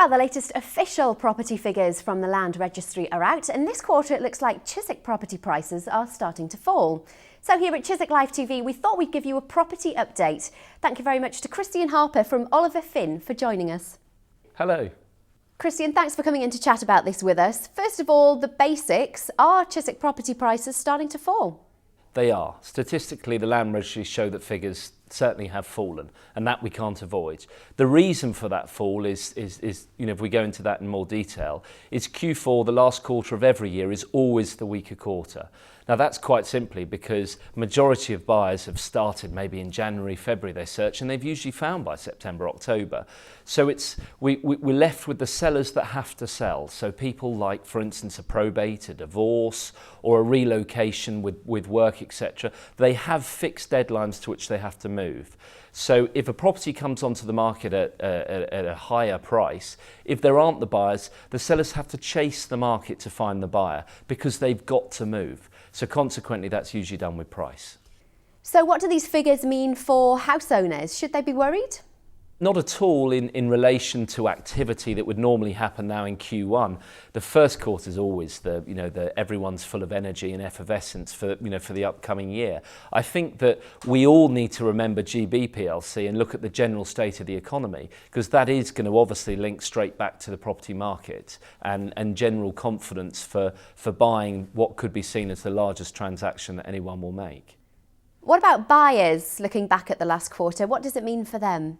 Well, the latest official property figures from the Land Registry are out, and this quarter it looks like Chiswick property prices are starting to fall. So here at Chiswick Live TV, we thought we'd give you a property update. Thank you very much to Christian Harper from Oliver Finn for joining us. Hello. Christian, thanks for coming in to chat about this with us. First of all, the basics. Are Chiswick property prices starting to fall? They are. Statistically, the Land Registry show that figures certainly have fallen, and that we can't avoid. The reason for that fall is if we go into that in more detail, is Q4, the last quarter of every year, is always the weaker quarter. Now that's quite simply because majority of buyers have started maybe in January, February they search, and they've usually found by September, October. So we're left with the sellers that have to sell. So people like, for instance, a probate, a divorce, or a relocation with work, etc. They have fixed deadlines to which they have to move. So if a property comes onto the market at a higher price, if there aren't the buyers, the sellers have to chase the market to find the buyer because they've got to move. So consequently, that's usually done with price. So what do these figures mean for house owners? Should they be worried? Not at all in relation to activity that would normally happen now in Q1. The first quarter is always everyone's full of energy and effervescence for the upcoming year. I think that we all need to remember GB PLC and look at the general state of the economy, because that is going to obviously link straight back to the property market and general confidence for buying what could be seen as the largest transaction that anyone will make. What about buyers looking back at the last quarter? What does it mean for them?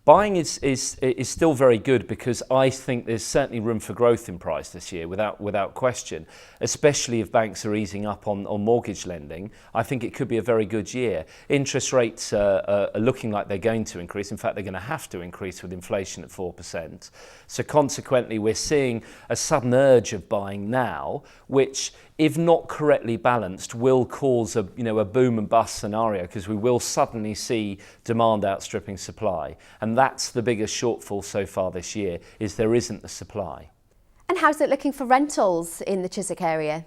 Buying is still very good because I think there's certainly room for growth in price this year without question, especially if banks are easing up on mortgage lending. I think it could be a very good year. Interest rates are looking like they're going to increase. In fact, they're going to have to increase with inflation at 4%. So consequently, we're seeing a sudden urge of buying now, which, if not correctly balanced, will cause a boom and bust scenario, because we will suddenly see demand outstripping supply. And that's the biggest shortfall so far this year, is there isn't the supply. And how's it looking for rentals in the Chiswick area?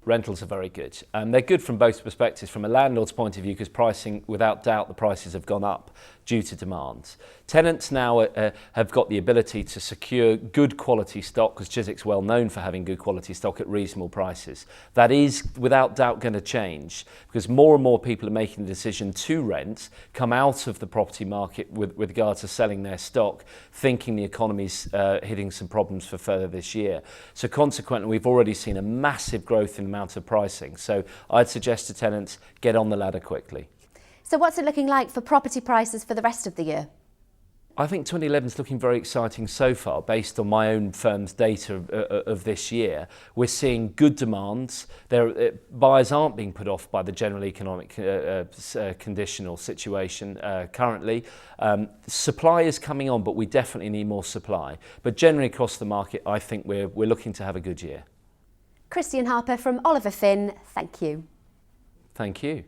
Rentals are very good. They're good from both perspectives. From a landlord's point of view, because pricing, without doubt, the prices have gone up due to demand. Tenants now have got the ability to secure good quality stock, because Chiswick's well known for having good quality stock at reasonable prices. That is without doubt going to change, because more and more people are making the decision to rent, come out of the property market with regard to selling their stock, thinking the economy's hitting some problems for further this year. So consequently, we've already seen a massive growth in the amount of pricing. So I'd suggest to tenants, get on the ladder quickly. So what's it looking like for property prices for the rest of the year? I think 2011 is looking very exciting so far, based on my own firm's data of this year. We're seeing good demands. Buyers aren't being put off by the general economic conditional situation currently. Supply is coming on, but we definitely need more supply. But generally across the market, I think we're looking to have a good year. Christian Harper from Oliver Finn, thank you. Thank you.